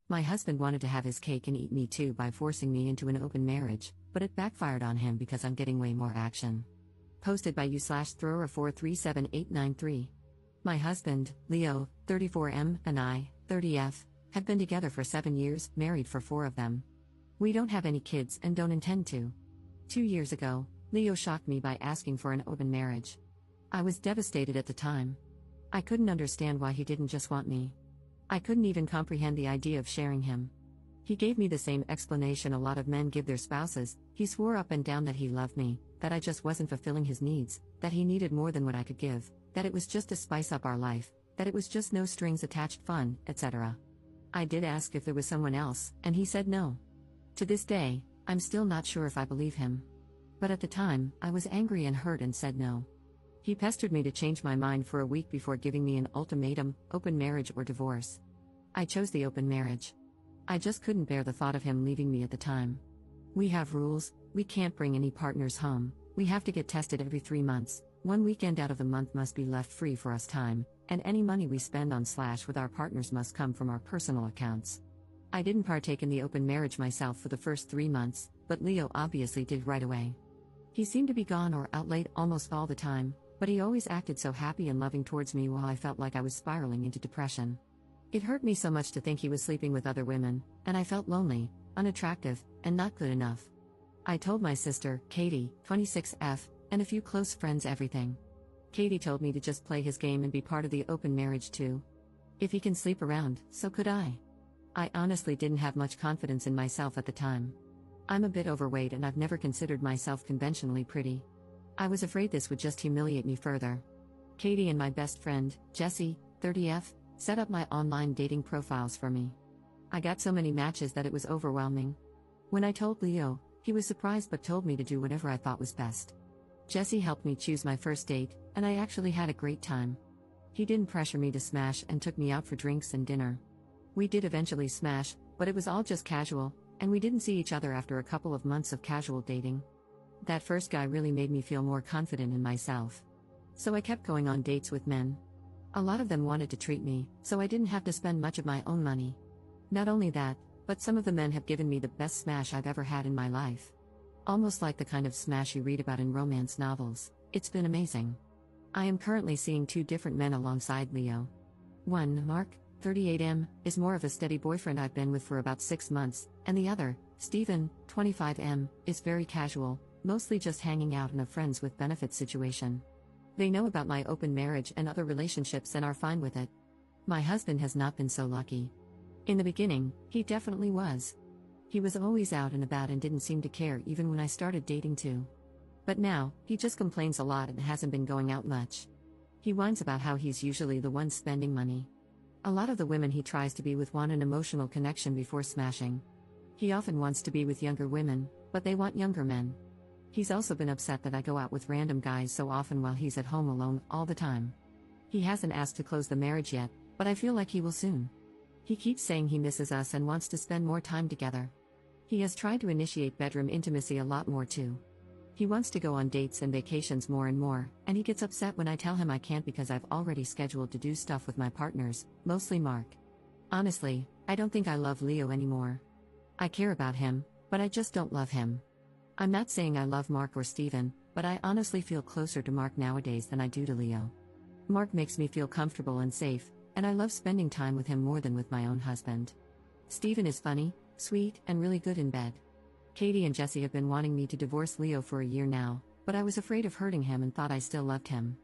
My husband wanted to have his cake and eat me too by forcing me into an open marriage, but it backfired on him because I'm getting way more action. Posted by you/thrower437893. My husband, Leo, 34M, and I, 30F, have been together for 7 years, married for 4 of them. We don't have any kids and don't intend to. 2 years ago, Leo shocked me by asking for an open marriage. I was devastated at the time. I couldn't understand why he didn't just want me. I couldn't even comprehend the idea of sharing him. He gave me the same explanation a lot of men give their spouses. He swore up and down that he loved me, that I just wasn't fulfilling his needs, that he needed more than what I could give, that it was just to spice up our life, that it was just no strings attached fun, etc. I did ask if there was someone else, and he said no. To this day, I'm still not sure if I believe him. But at the time, I was angry and hurt and said no. He pestered me to change my mind for a week before giving me an ultimatum: open marriage or divorce. I chose the open marriage. I just couldn't bear the thought of him leaving me at the time. We have rules: we can't bring any partners home, we have to get tested every 3 months, 1 weekend out of the month must be left free for us time, and any money we spend on / with our partners must come from our personal accounts. I didn't partake in the open marriage myself for the first 3 months, but Leo obviously did right away. He seemed to be gone or out late almost all the time, but he always acted so happy and loving towards me while I felt like I was spiraling into depression. It hurt me so much to think he was sleeping with other women, and I felt lonely, unattractive, and not good enough. I told my sister, Katie, 26F, and a few close friends everything. Katie told me to just play his game and be part of the open marriage too. If he can sleep around, so could I. I honestly didn't have much confidence in myself at the time. I'm a bit overweight and I've never considered myself conventionally pretty. I was afraid this would just humiliate me further. Katie and my best friend, Jessie, 30F, set up my online dating profiles for me. I got so many matches that it was overwhelming. When I told Leo, he was surprised but told me to do whatever I thought was best. Jessie helped me choose my first date, and I actually had a great time. He didn't pressure me to smash and took me out for drinks and dinner. We did eventually smash, but it was all just casual, and we didn't see each other after a couple of months of casual dating. That first guy really made me feel more confident in myself. So I kept going on dates with men. A lot of them wanted to treat me, so I didn't have to spend much of my own money. Not only that, but some of the men have given me the best smash I've ever had in my life. Almost like the kind of smash you read about in romance novels. It's been amazing. I am currently seeing 2 different men alongside Leo. One, Mark, 38M, is more of a steady boyfriend I've been with for about 6 months, and the other, Stephen, 25M, is very casual, mostly just hanging out in a friends with benefits situation. They know about my open marriage and other relationships and are fine with it. My husband has not been so lucky. In the beginning, he definitely was. He was always out and about and didn't seem to care even when I started dating too. But now, he just complains a lot and hasn't been going out much. He whines about how he's usually the one spending money. A lot of the women he tries to be with want an emotional connection before smashing. He often wants to be with younger women, but they want younger men. He's also been upset that I go out with random guys so often while he's at home alone all the time. He hasn't asked to close the marriage yet, but I feel like he will soon. He keeps saying he misses us and wants to spend more time together. He has tried to initiate bedroom intimacy a lot more too. He wants to go on dates and vacations more and more, and he gets upset when I tell him I can't because I've already scheduled to do stuff with my partners, mostly Mark. Honestly, I don't think I love Leo anymore. I care about him, but I just don't love him. I'm not saying I love Mark or Steven, but I honestly feel closer to Mark nowadays than I do to Leo. Mark makes me feel comfortable and safe, and I love spending time with him more than with my own husband. Steven is funny, sweet, and really good in bed. Katie and Jessie have been wanting me to divorce Leo for a year now, but I was afraid of hurting him and thought I still loved him.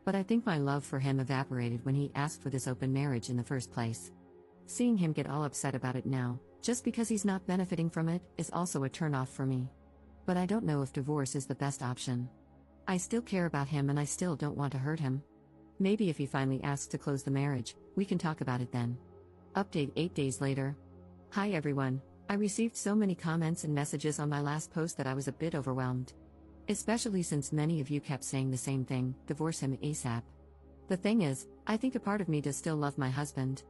But I think my love for him evaporated when he asked for this open marriage in the first place. Seeing him get all upset about it now, just because he's not benefiting from it, is also a turn-off for me. But I don't know if divorce is the best option. I still care about him and I still don't want to hurt him. Maybe if he finally asks to close the marriage, we can talk about it then. Update 8 days later. Hi everyone, I received so many comments and messages on my last post that I was a bit overwhelmed. Especially since many of you kept saying the same thing, divorce him ASAP. The thing is, I think a part of me does still love my husband.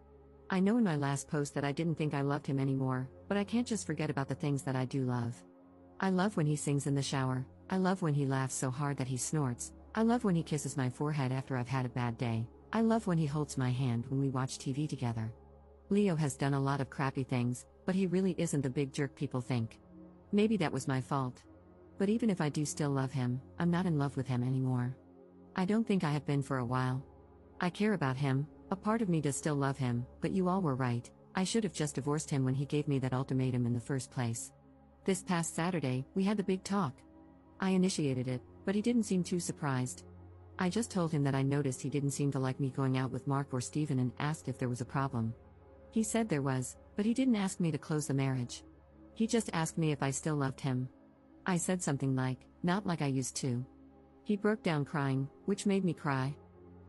I know in my last post that I didn't think I loved him anymore, but I can't just forget about the things that I do love. I love when he sings in the shower, I love when he laughs so hard that he snorts, I love when he kisses my forehead after I've had a bad day, I love when he holds my hand when we watch TV together. Leo has done a lot of crappy things, but he really isn't the big jerk people think. Maybe that was my fault. But even if I do still love him, I'm not in love with him anymore. I don't think I have been for a while. I care about him, a part of me does still love him, but you all were right, I should have just divorced him when he gave me that ultimatum in the first place. This past Saturday, we had the big talk. I initiated it, but he didn't seem too surprised. I just told him that I noticed he didn't seem to like me going out with Mark or Steven and asked if there was a problem. He said there was, but he didn't ask me to close the marriage. He just asked me if I still loved him. I said something like, not like I used to. He broke down crying, which made me cry.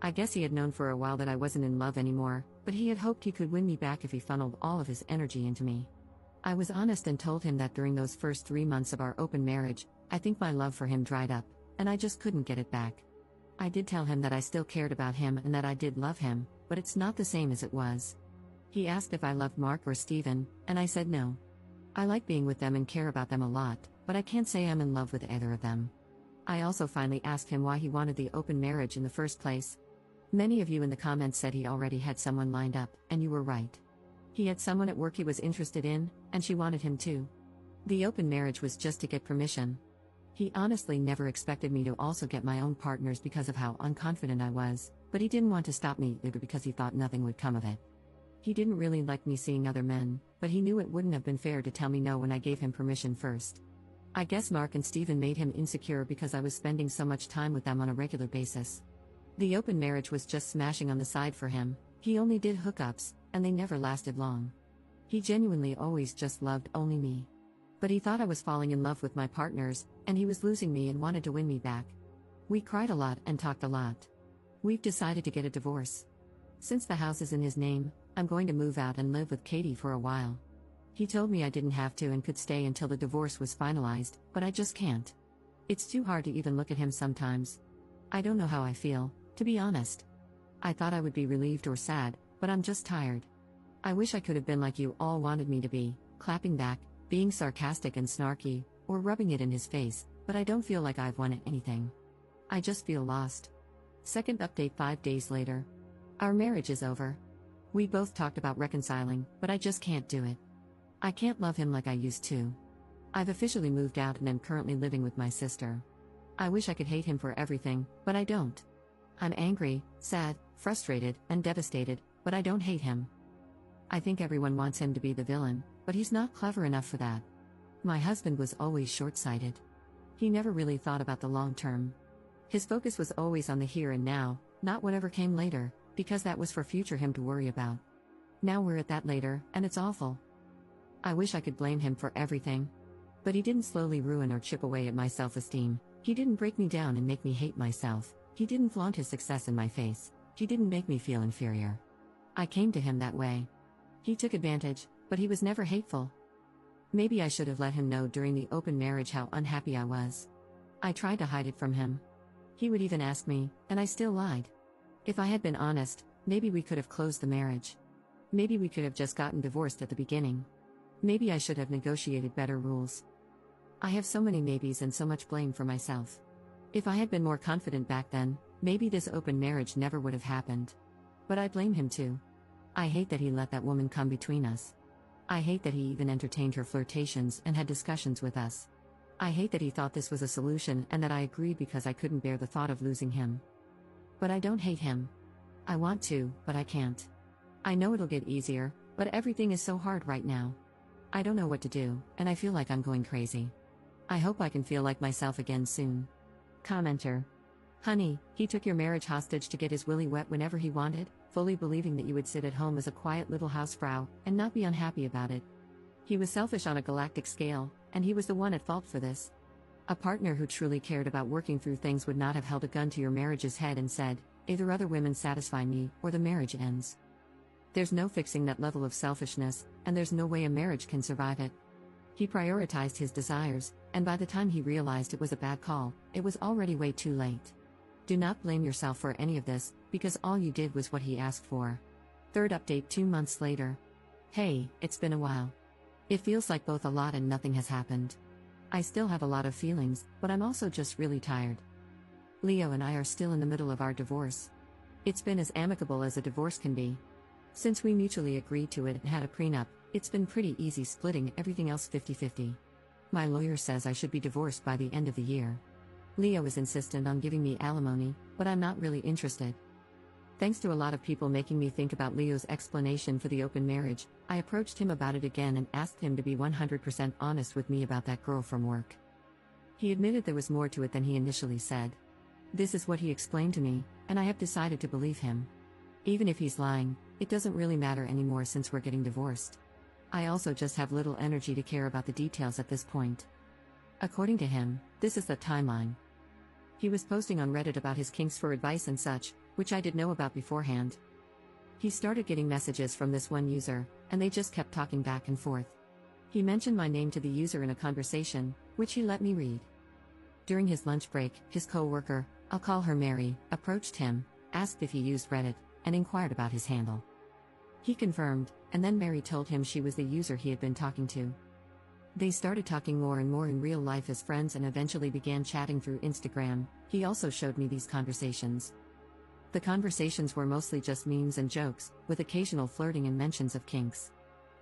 I guess he had known for a while that I wasn't in love anymore, but he had hoped he could win me back if he funneled all of his energy into me. I was honest and told him that during those first 3 months of our open marriage, I think my love for him dried up, and I just couldn't get it back. I did tell him that I still cared about him and that I did love him, but it's not the same as it was. He asked if I loved Mark or Steven, and I said no. I like being with them and care about them a lot, but I can't say I'm in love with either of them. I also finally asked him why he wanted the open marriage in the first place. Many of you in the comments said he already had someone lined up, and you were right. He had someone at work he was interested in, and she wanted him too. The open marriage was just to get permission. He honestly never expected me to also get my own partners because of how unconfident I was, but he didn't want to stop me either because he thought nothing would come of it. He didn't really like me seeing other men, but he knew it wouldn't have been fair to tell me no when I gave him permission first. I guess Mark and Steven made him insecure because I was spending so much time with them on a regular basis. The open marriage was just smashing on the side for him, he only did hookups, and they never lasted long. He genuinely always just loved only me. But he thought I was falling in love with my partners, and he was losing me and wanted to win me back. We cried a lot and talked a lot. We've decided to get a divorce. Since the house is in his name, I'm going to move out and live with Katie for a while. He told me I didn't have to and could stay until the divorce was finalized, but I just can't. It's too hard to even look at him sometimes. I don't know how I feel, to be honest. I thought I would be relieved or sad, but I'm just tired. I wish I could have been like you all wanted me to be, clapping back, being sarcastic and snarky, or rubbing it in his face, but I don't feel like I've won anything. I just feel lost. Second update 5 days later. Our marriage is over. We both talked about reconciling, but I just can't do it. I can't love him like I used to. I've officially moved out and am currently living with my sister. I wish I could hate him for everything, but I don't. I'm angry, sad, frustrated, and devastated, but I don't hate him. I think everyone wants him to be the villain, but he's not clever enough for that. My husband was always short-sighted. He never really thought about the long term. His focus was always on the here and now, not whatever came later, because that was for future him to worry about. Now we're at that later, and it's awful. I wish I could blame him for everything. But he didn't slowly ruin or chip away at my self-esteem. He didn't break me down and make me hate myself. He didn't flaunt his success in my face. He didn't make me feel inferior. I came to him that way. He took advantage, but he was never hateful. Maybe I should have let him know during the open marriage how unhappy I was. I tried to hide it from him. He would even ask me, and I still lied. If I had been honest, maybe we could have closed the marriage. Maybe we could have just gotten divorced at the beginning. Maybe I should have negotiated better rules. I have so many maybes and so much blame for myself. If I had been more confident back then, maybe this open marriage never would have happened. But I blame him too. I hate that he let that woman come between us. I hate that he even entertained her flirtations and had discussions with us. I hate that he thought this was a solution and that I agreed because I couldn't bear the thought of losing him. But I don't hate him. I want to, but I can't. I know it'll get easier, but everything is so hard right now. I don't know what to do, and I feel like I'm going crazy. I hope I can feel like myself again soon. Commenter. Honey, he took your marriage hostage to get his willy wet whenever he wanted, fully believing that you would sit at home as a quiet little housefrau, and not be unhappy about it. He was selfish on a galactic scale, and he was the one at fault for this. A partner who truly cared about working through things would not have held a gun to your marriage's head and said, either other women satisfy me, or the marriage ends. There's no fixing that level of selfishness, and there's no way a marriage can survive it. He prioritized his desires, and by the time he realized it was a bad call, it was already way too late. Do not blame yourself for any of this, because all you did was what he asked for. Third update 2 months later. Hey, it's been a while. It feels like both a lot and nothing has happened. I still have a lot of feelings, but I'm also just really tired. Leo and I are still in the middle of our divorce. It's been as amicable as a divorce can be. Since we mutually agreed to it and had a prenup, it's been pretty easy splitting everything else 50-50. My lawyer says I should be divorced by the end of the year. Leo is insistent on giving me alimony, but I'm not really interested. Thanks to a lot of people making me think about Leo's explanation for the open marriage, I approached him about it again and asked him to be 100% honest with me about that girl from work. He admitted there was more to it than he initially said. This is what he explained to me, and I have decided to believe him. Even if he's lying, it doesn't really matter anymore since we're getting divorced. I also just have little energy to care about the details at this point. According to him, this is the timeline. He was posting on Reddit about his kinks for advice and such, which I did know about beforehand. He started getting messages from this one user, and they just kept talking back and forth. He mentioned my name to the user in a conversation, which he let me read. During his lunch break, his co-worker, I'll call her Mary, approached him, asked if he used Reddit, and inquired about his handle. He confirmed, and then Mary told him she was the user he had been talking to. They started talking more and more in real life as friends and eventually began chatting through Instagram. He also showed me these conversations. The conversations were mostly just memes and jokes, with occasional flirting and mentions of kinks.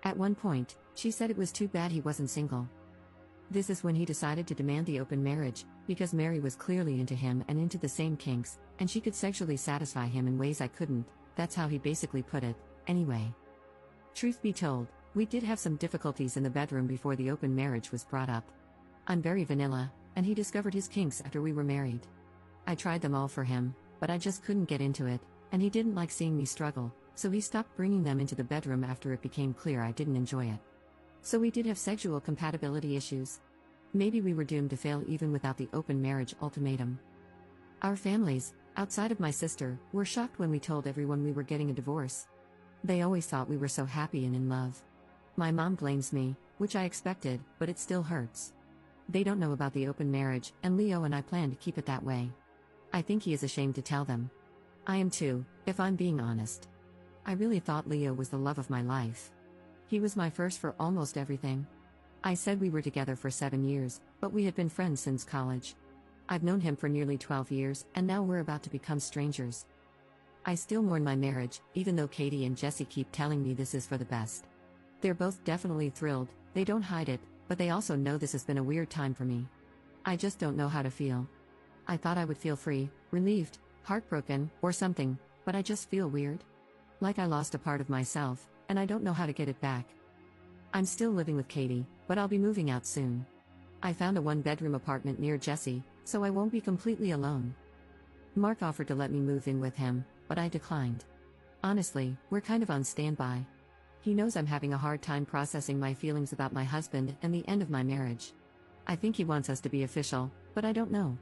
At one point, she said it was too bad he wasn't single. This is when he decided to demand the open marriage, because Mary was clearly into him and into the same kinks, and she could sexually satisfy him in ways I couldn't. That's how he basically put it, anyway. Truth be told, we did have some difficulties in the bedroom before the open marriage was brought up. I'm very vanilla, and he discovered his kinks after we were married. I tried them all for him, but I just couldn't get into it, and he didn't like seeing me struggle, so he stopped bringing them into the bedroom after it became clear I didn't enjoy it. So we did have sexual compatibility issues. Maybe we were doomed to fail even without the open marriage ultimatum. Our families, outside of my sister, were shocked when we told everyone we were getting a divorce. They always thought we were so happy and in love. My mom blames me, which I expected, but it still hurts. They don't know about the open marriage, and Leo and I plan to keep it that way. I think he is ashamed to tell them. I am too, if I'm being honest. I really thought Leo was the love of my life. He was my first for almost everything. I said we were together for 7 years, but we had been friends since college. I've known him for nearly 12 years, and now we're about to become strangers. I still mourn my marriage, even though Katie and Jesse keep telling me this is for the best. They're both definitely thrilled, they don't hide it, but they also know this has been a weird time for me. I just don't know how to feel. I thought I would feel free, relieved, heartbroken, or something, but I just feel weird. Like I lost a part of myself, and I don't know how to get it back. I'm still living with Katie, but I'll be moving out soon. I found a one-bedroom apartment near Jesse, so I won't be completely alone. Mark offered to let me move in with him, but I declined. Honestly, we're kind of on standby. He knows I'm having a hard time processing my feelings about my husband and the end of my marriage. I think he wants us to be official, but I don't know.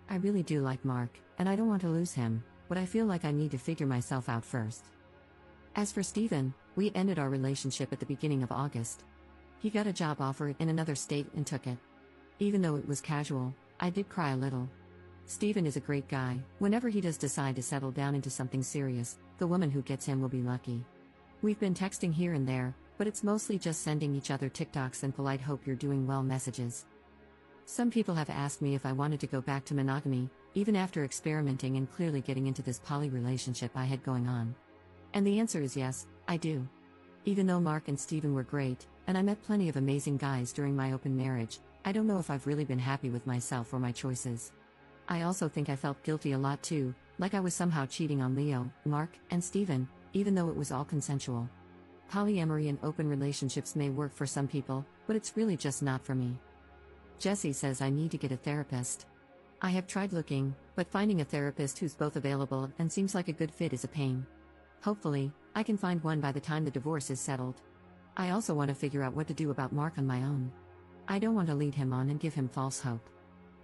I really do like Mark, and I don't want to lose him, but I feel like I need to figure myself out first. As for Steven, we ended our relationship at the beginning of August. He got a job offer in another state and took it. Even though it was casual, I did cry a little. Steven is a great guy. Whenever he does decide to settle down into something serious, the woman who gets him will be lucky. We've been texting here and there, but it's mostly just sending each other TikToks and polite hope you're doing well messages. Some people have asked me if I wanted to go back to monogamy, even after experimenting and clearly getting into this poly relationship I had going on. And the answer is yes, I do. Even though Mark and Steven were great, and I met plenty of amazing guys during my open marriage, I don't know if I've really been happy with myself or my choices. I also think I felt guilty a lot too, like I was somehow cheating on Leo, Mark, and Steven, even though it was all consensual. Polyamory and open relationships may work for some people, but it's really just not for me. Jesse says I need to get a therapist. I have tried looking, but finding a therapist who's both available and seems like a good fit is a pain. Hopefully, I can find one by the time the divorce is settled. I also want to figure out what to do about Mark on my own. I don't want to lead him on and give him false hope.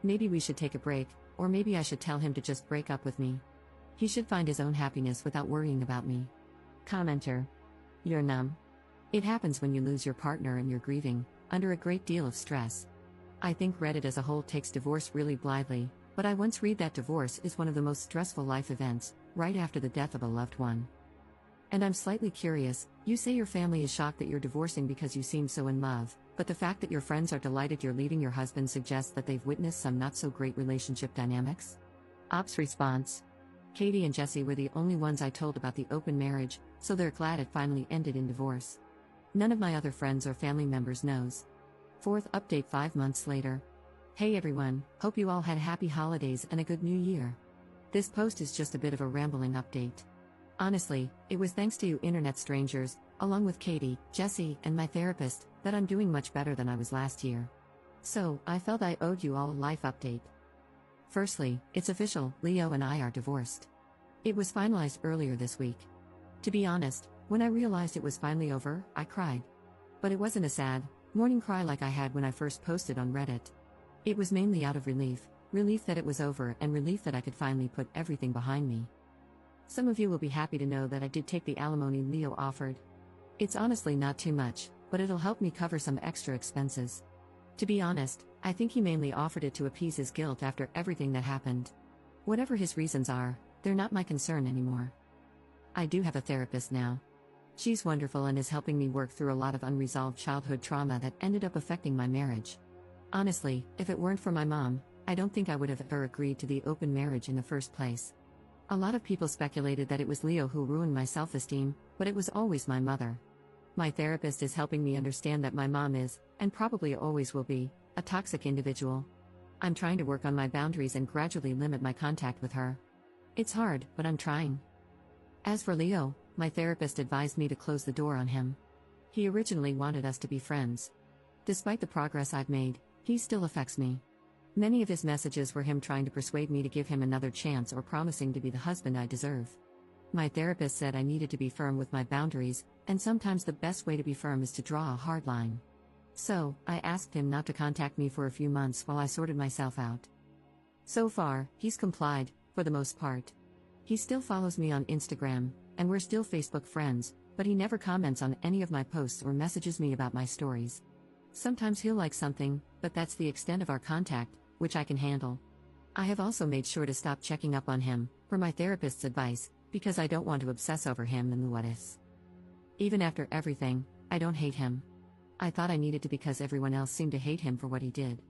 Maybe we should take a break, or maybe I should tell him to just break up with me. He should find his own happiness without worrying about me. Commenter. You're numb. It happens when you lose your partner and you're grieving, under a great deal of stress. I think Reddit as a whole takes divorce really blithely, but I once read that divorce is one of the most stressful life events, right after the death of a loved one. And I'm slightly curious, you say your family is shocked that you're divorcing because you seem so in love, but the fact that your friends are delighted you're leaving your husband suggests that they've witnessed some not-so-great relationship dynamics? Ops response. Katie and Jesse were the only ones I told about the open marriage, so they're glad it finally ended in divorce. None of my other friends or family members knows. Fourth update 5 months later. Hey everyone, hope you all had happy holidays and a good new year. This post is just a bit of a rambling update. Honestly, it was thanks to you internet strangers, along with Katie, Jesse, and my therapist, that I'm doing much better than I was last year. So, I felt I owed you all a life update. Firstly, it's official, Leo and I are divorced. It was finalized earlier this week. To be honest, when I realized it was finally over, I cried. But it wasn't a sad, morning cry like I had when I first posted on Reddit. It was mainly out of relief that it was over and relief that I could finally put everything behind me. Some of you will be happy to know that I did take the alimony Leo offered. It's honestly not too much, but it'll help me cover some extra expenses. To be honest, I think he mainly offered it to appease his guilt after everything that happened. Whatever his reasons are, they're not my concern anymore. I do have a therapist now. She's wonderful and is helping me work through a lot of unresolved childhood trauma that ended up affecting my marriage. Honestly, if it weren't for my mom, I don't think I would have ever agreed to the open marriage in the first place. A lot of people speculated that it was Leo who ruined my self-esteem, but it was always my mother. My therapist is helping me understand that my mom is, and probably always will be, a toxic individual. I'm trying to work on my boundaries and gradually limit my contact with her. It's hard, but I'm trying. As for Leo, my therapist advised me to close the door on him. He originally wanted us to be friends. Despite the progress I've made, he still affects me. Many of his messages were him trying to persuade me to give him another chance or promising to be the husband I deserve. My therapist said I needed to be firm with my boundaries, and sometimes the best way to be firm is to draw a hard line. So, I asked him not to contact me for a few months while I sorted myself out. So far, he's complied, for the most part. He still follows me on Instagram, and we're still Facebook friends, but he never comments on any of my posts or messages me about my stories. Sometimes he'll like something, but that's the extent of our contact, which I can handle. I have also made sure to stop checking up on him, per my therapist's advice, because I don't want to obsess over him and the what-ifs. Even after everything, I don't hate him. I thought I needed to because everyone else seemed to hate him for what he did.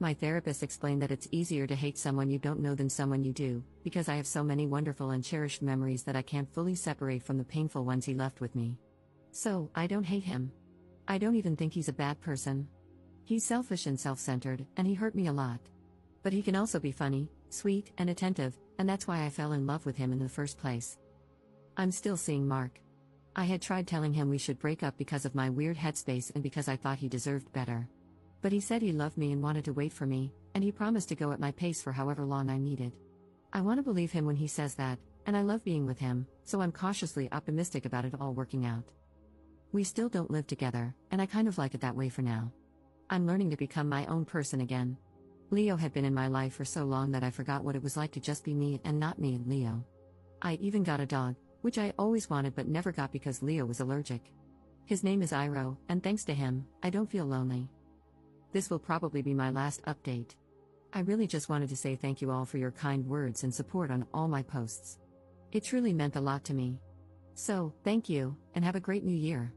My therapist explained that it's easier to hate someone you don't know than someone you do, because I have so many wonderful and cherished memories that I can't fully separate from the painful ones he left with me. So, I don't hate him. I don't even think he's a bad person. He's selfish and self-centered, and he hurt me a lot. But he can also be funny, sweet, and attentive, and that's why I fell in love with him in the first place. I'm still seeing Mark. I had tried telling him we should break up because of my weird headspace and because I thought he deserved better. But he said he loved me and wanted to wait for me, and he promised to go at my pace for however long I needed. I want to believe him when he says that, and I love being with him, so I'm cautiously optimistic about it all working out. We still don't live together, and I kind of like it that way for now. I'm learning to become my own person again. Leo had been in my life for so long that I forgot what it was like to just be me and not me and Leo. I even got a dog, which I always wanted but never got because Leo was allergic. His name is Iroh, and thanks to him, I don't feel lonely. This will probably be my last update. I really just wanted to say thank you all for your kind words and support on all my posts. It truly meant a lot to me. So, thank you, and have a great new year.